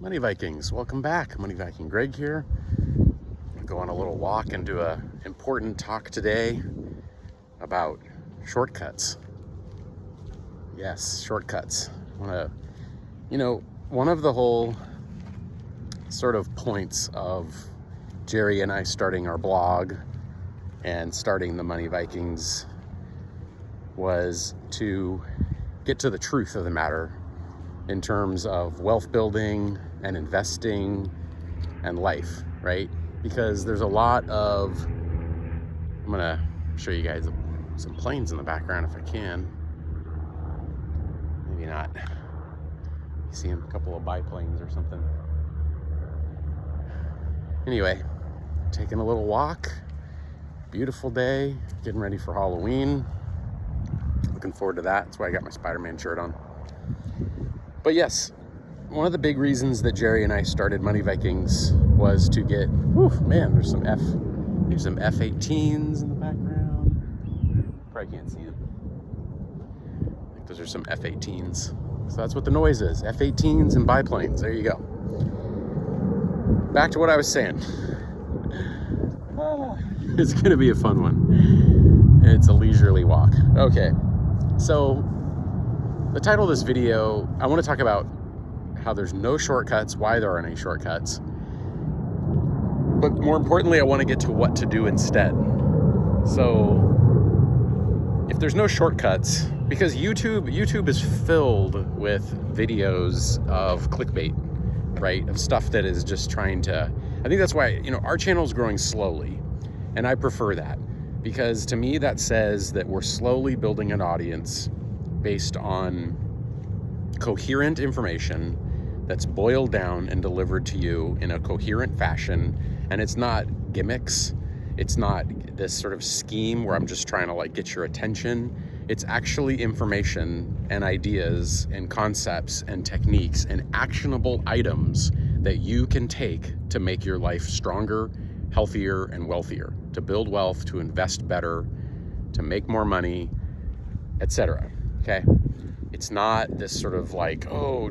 Money Vikings, welcome back. Money Viking Greg here. I'm going on a little walk and do a important talk today about shortcuts. Yes, shortcuts. One of the whole sort of points of Jerry and I starting our blog and starting the Money Vikings was to get to the truth of the matter in terms of wealth building and investing and life, right? Because there's a lot of, I'm gonna show you guys some planes in the background if I can. Maybe not. You see them, a couple of biplanes or something. Anyway, taking a little walk. Beautiful day, getting ready for Halloween. Looking forward to that. That's why I got my Spider-Man shirt on. But yes, one of the big reasons that Jerry and I started Money Vikings was to get, there's some F-18s in the background. Probably can't see them. I think those are some F-18s. So that's what the noise is, F-18s and biplanes. There you go. Back to what I was saying. It's gonna be a fun one. It's a leisurely walk. Okay, so the title of this video, I want to talk about how there's no shortcuts, why there aren't any shortcuts. But more importantly, I want to get to what to do instead. So if there's no shortcuts, because YouTube is filled with videos of clickbait, right? Of stuff that is just trying to, I think that's why, our channel is growing slowly. And I prefer that because to me, that says that we're slowly building an audience based on coherent information that's boiled down and delivered to you in a coherent fashion. And it's not gimmicks. It's not this sort of scheme where I'm just trying to get your attention. It's actually information and ideas and concepts and techniques and actionable items that you can take to make your life stronger, healthier, and wealthier, to build wealth, to invest better, to make more money, etc. Okay? It's not this sort of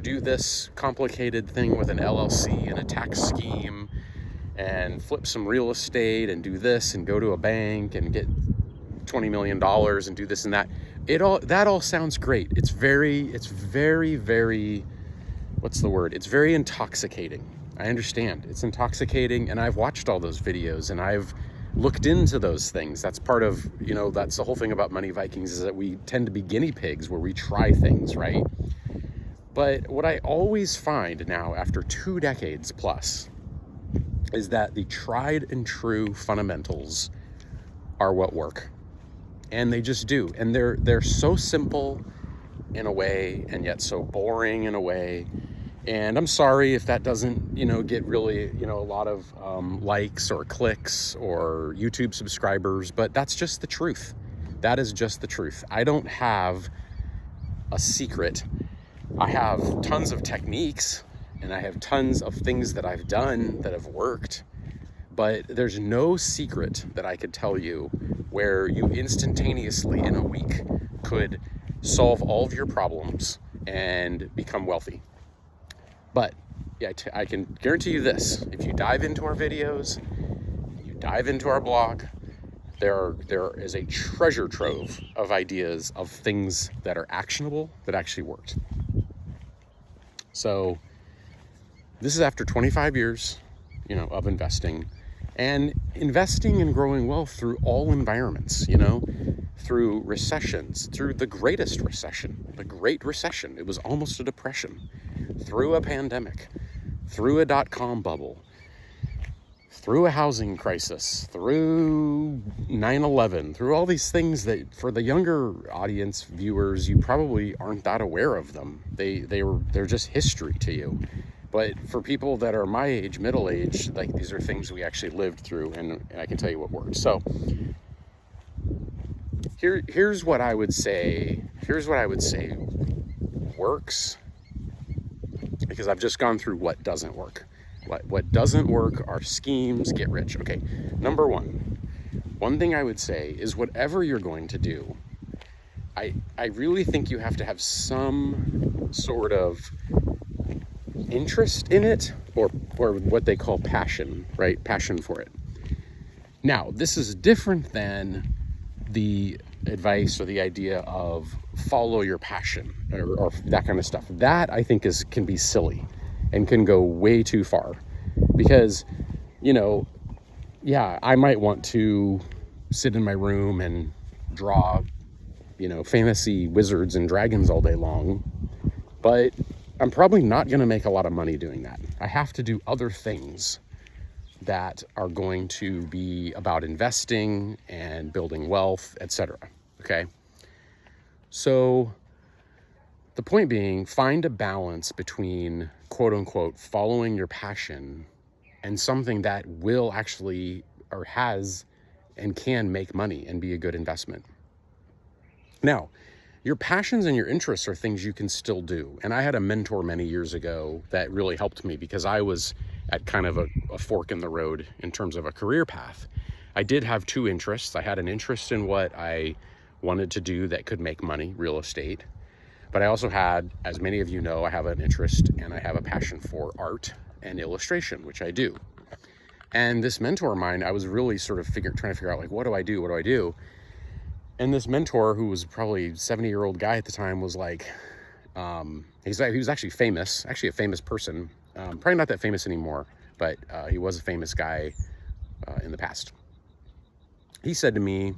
do this complicated thing with an LLC and a tax scheme and flip some real estate and do this and go to a bank and get $20 million and do this and that. That all sounds great. It's very, what's the word? It's very intoxicating. I understand. It's intoxicating, and I've watched all those videos and I've looked into those things. That's part of, that's the whole thing about Money Vikings, is that we tend to be guinea pigs where we try things, right? But what I always find now, after 2 decades plus, is that the tried and true fundamentals are what work. And they just do. And they're so simple in a way, and yet so boring in a way. And I'm sorry if that doesn't, get really, a lot of likes or clicks or YouTube subscribers, but that's just the truth. That is just the truth. I don't have a secret. I have tons of techniques and I have tons of things that I've done that have worked, but there's no secret that I could tell you where you instantaneously in a week could solve all of your problems and become wealthy. But yeah, I can guarantee you this: if you dive into our videos, you dive into our blog, there is a treasure trove of ideas of things that are actionable that actually worked. So this is after 25 years, of investing and growing wealth through all environments, through recessions, through the greatest recession, the Great Recession. It was almost a depression. Through a pandemic, through a dot-com bubble, through a housing crisis, through 9/11, through all these things that for the younger audience viewers, you probably aren't that aware of them. They're just history to you. But for people that are my age, middle age, these are things we actually lived through, and I can tell you what worked. So here's what I would say. Here's what I would say works, because I've just gone through what doesn't work. What doesn't work are schemes, get rich. Okay, number one thing I would say is whatever you're going to do, I really think you have to have some sort of interest in it, or what they call passion, right? Passion for it. Now, this is different than the advice or the idea of follow your passion or that kind of stuff. That I think can be silly and can go way too far, because, yeah, I might want to sit in my room and draw, fantasy wizards and dragons all day long, but I'm probably not going to make a lot of money doing that. I have to do other things that are going to be about investing and building wealth, etc. Okay? So the point being, find a balance between, quote unquote, following your passion and something that will actually, or has and can make money and be a good investment. Now, your passions and your interests are things you can still do. And I had a mentor many years ago that really helped me, because I was at kind of a fork in the road in terms of a career path. I did have two interests. I had an interest in what I wanted to do that could make money, real estate. But I also had, as many of you know, I have an interest and I have a passion for art and illustration, which I do. And this mentor of mine, I was really sort of trying to figure out, like, what do I do? And this mentor, who was probably a 70-year-old guy at the time, was like, he was actually famous, a famous person, probably not that famous anymore, but he was a famous guy in the past. He said to me,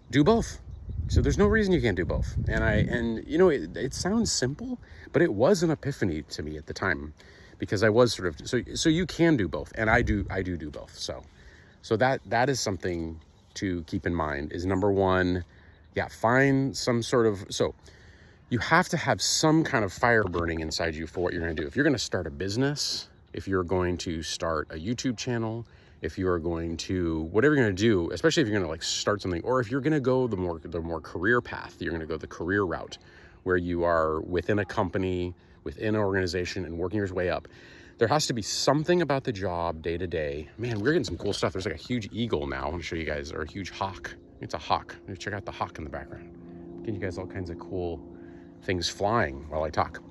do both. So there's no reason you can't do both. And it sounds simple, but it was an epiphany to me at the time, because I was sort of, so you can do both, and I do both. So that is something to keep in mind. Is number one, find some sort of, so you have to have some kind of fire burning inside you for what you're going to do. If you're going to start a business, if you're going to start a YouTube channel, if you are going to, whatever you're going to do, especially if you're going to like start something, or if you're going to go the more career path, you're going to go the career route, where you are within a company, within an organization, and working your way up. There has to be something about the job day to day. Man, we're getting some cool stuff. There's like a huge eagle now. I want to show you guys, or a huge hawk. It's a hawk. Check out the hawk in the background. Getting you guys all kinds of cool things flying while I talk.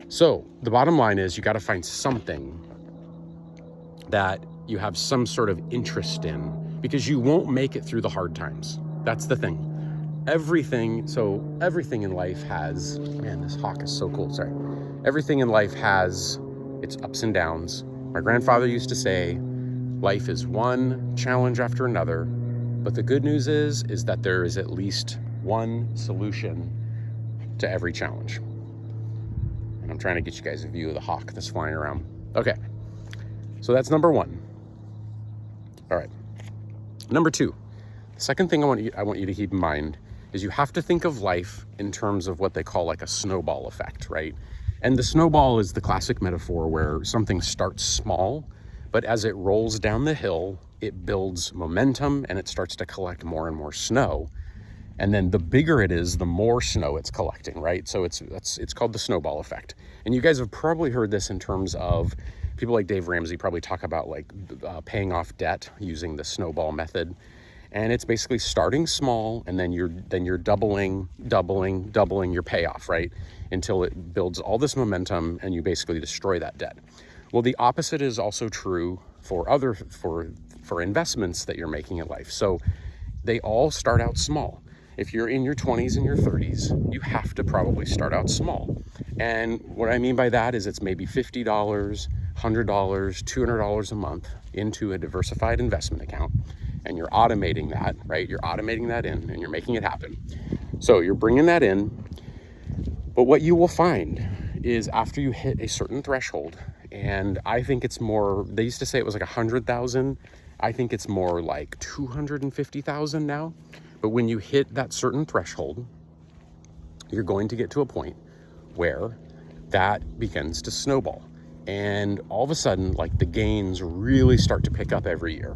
So the bottom line is, you got to find something that you have some sort of interest in, because you won't make it through the hard times. That's the thing. Everything in life has, man, this hawk is so cool. Sorry. Everything in life has its ups and downs. My grandfather used to say, life is one challenge after another, but the good news is that there is at least one solution to every challenge. And I'm trying to get you guys a view of the hawk that's flying around. Okay, so that's number one. All right, number two. The second thing I want you to keep in mind is you have to think of life in terms of what they call like a snowball effect, right? And the snowball is the classic metaphor where something starts small, but as it rolls down the hill, it builds momentum and it starts to collect more and more snow. And then the bigger it is, the more snow it's collecting, right? So it's called the snowball effect. And you guys have probably heard this in terms of people like Dave Ramsey probably talk about like paying off debt using the snowball method. And it's basically starting small, and then you're doubling your payoff, right? Until it builds all this momentum and you basically destroy that debt. Well, the opposite is also true for investments that you're making in life. So they all start out small. If you're in your 20s and your 30s, you have to probably start out small. And what I mean by that is it's maybe $50, $100, $200 a month into a diversified investment account. And you're automating that, right? You're automating that in and you're making it happen. So you're bringing that in. But what you will find is after you hit a certain threshold, and I think it's more, they used to say it was like 100,000. I think it's more like 250,000 now. But when you hit that certain threshold, you're going to get to a point where that begins to snowball. And all of a sudden, like the gains really start to pick up every year.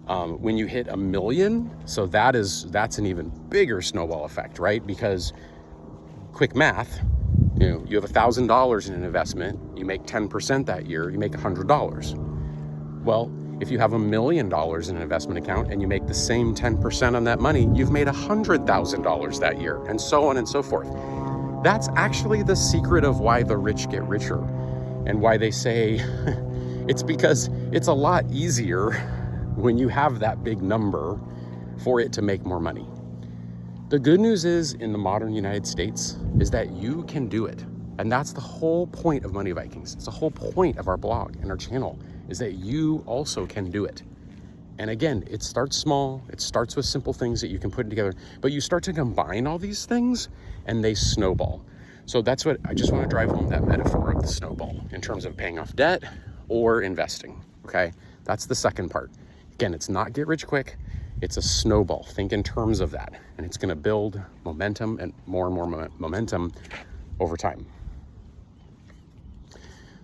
When you hit 1 million, so that's an even bigger snowball effect, right? Because quick math, you have $1,000 in an investment, you make 10% that year, you make $100. Well, if you have $1 million in an investment account and you make the same 10% on that money, you've made $100,000 that year, and so on and so forth. That's actually the secret of why the rich get richer. and why they say it's because it's a lot easier when you have that big number for it to make more money. The good news is, in the modern United States, is that you can do it. And that's the whole point of Money Vikings. It's the whole point of our blog and our channel, is that you also can do it. And again, it starts small. It starts with simple things that you can put together, but you start to combine all these things and they snowball. So that's what I just want to drive home, that metaphor of the snowball in terms of paying off debt or investing. Okay. That's the second part. Again, it's not get rich quick. It's a snowball. Think in terms of that. And it's going to build momentum and more momentum over time.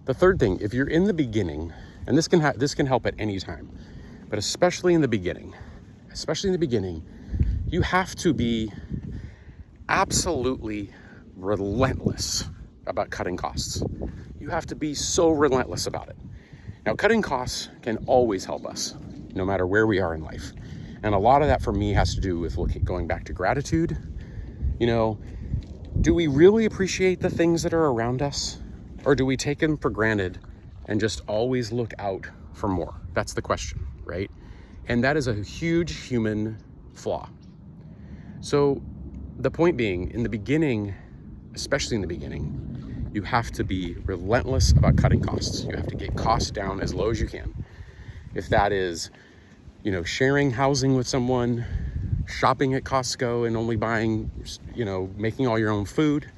The third thing, if you're in the beginning, and this can help at any time, but especially in the beginning, you have to be absolutely relentless about cutting costs. You have to be so relentless about it. Now, cutting costs can always help us, no matter where we are in life. And a lot of that for me has to do with going back to gratitude. You know, do we really appreciate the things that are around us? Or do we take them for granted and just always look out for more? That's the question, right? And that is a huge human flaw. So the point being, in the beginning, especially in the beginning, you have to be relentless about cutting costs. You have to get costs down as low as you can. If that is, you know, sharing housing with someone, shopping at Costco and only buying, you know, making all your own food.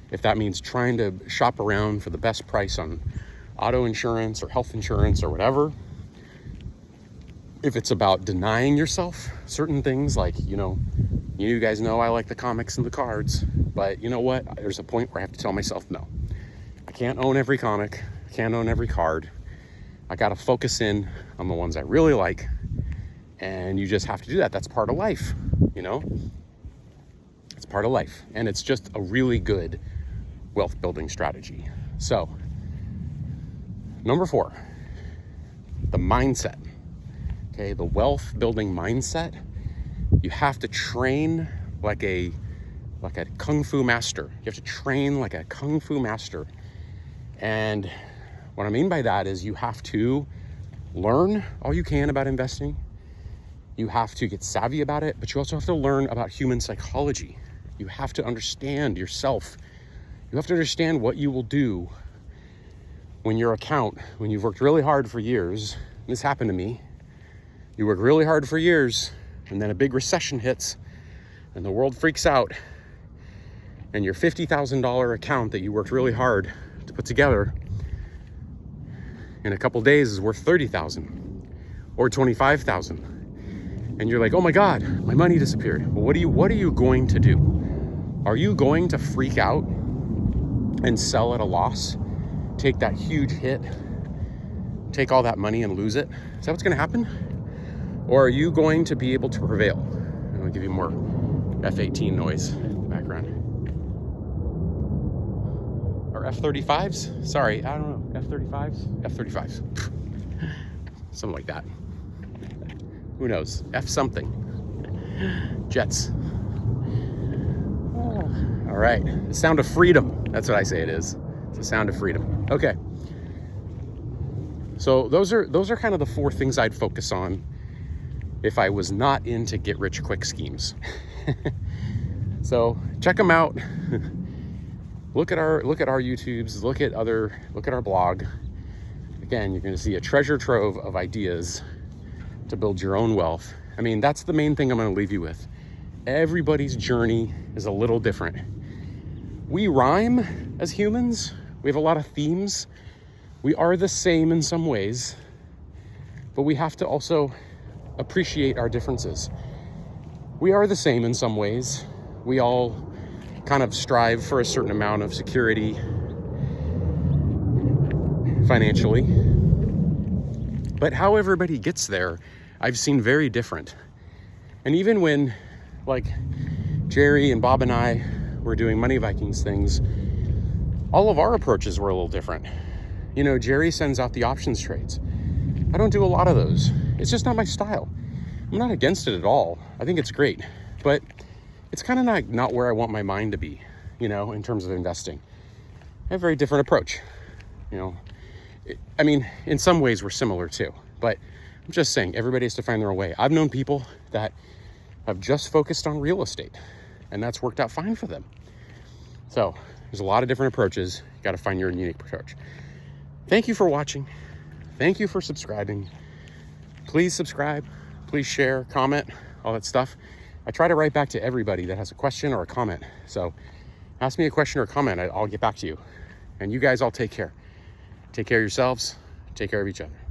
If that means trying to shop around for the best price on auto insurance or health insurance or whatever. If it's about denying yourself certain things, like, you guys know I like the comics and the cards, but you know what? There's a point where I have to tell myself, no, I can't own every comic. I can't own every card. I got to focus in on the ones I really like. And you just have to do that. That's part of life, you know? It's part of life. And it's just a really good wealth building strategy. So, number 4, the mindset. Okay, the wealth building mindset. You have to train like a kung fu master. You have to train like a kung fu master. And what I mean by that is you have to learn all you can about investing. You have to get savvy about it, but you also have to learn about human psychology. You have to understand yourself. You have to understand what you will do when you've worked really hard for years. This happened to me. You work really hard for years, and then a big recession hits, and the world freaks out, and your $50,000 account that you worked really hard to put together in a couple days is worth $30,000 or $25,000. And you're like, oh my God, my money disappeared. Well, what are you going to do? Are you going to freak out and sell at a loss? Take that huge hit? Take all that money and lose it? Is that what's going to happen? Or are you going to be able to prevail? And I'll give you more F-18 noise in the background. Or F-35s? Sorry, I don't know. F-35s? F-35s. Something like that. Who knows? F something. Jets. All right. The sound of freedom. That's what I say it is. It's the sound of freedom. Okay. So those are kind of the 4 things I'd focus on if I was not into get rich quick schemes. So check them out. Look at our YouTubes, look at our blog. Again, you're going to see a treasure trove of ideas to build your own wealth. I mean, that's the main thing I'm going to leave you with. Everybody's journey is a little different. We rhyme as humans. We have a lot of themes. We are the same in some ways, but we have to also appreciate our differences. We are the same in some ways. We all kind of strive for a certain amount of security financially. But how everybody gets there, I've seen very different. And even when, like, Jerry and Bob and I were doing Money Vikings things, all of our approaches were a little different. You know, Jerry sends out the options trades. I don't do a lot of those. It's just not my style. I'm not against it at all. I think it's great. But it's kind of not where I want my mind to be, you know, in terms of investing. I have a very different approach. You know, I mean, in some ways we're similar too, but I'm just saying everybody has to find their own way. I've known people that have just focused on real estate and that's worked out fine for them. So there's a lot of different approaches. You got to find your unique approach. Thank you for watching. Thank you for subscribing. Please subscribe, please share, comment, all that stuff. I try to write back to everybody that has a question or a comment. So ask me a question or a comment, I'll get back to you. And you guys all take care. Take care of yourselves, take care of each other.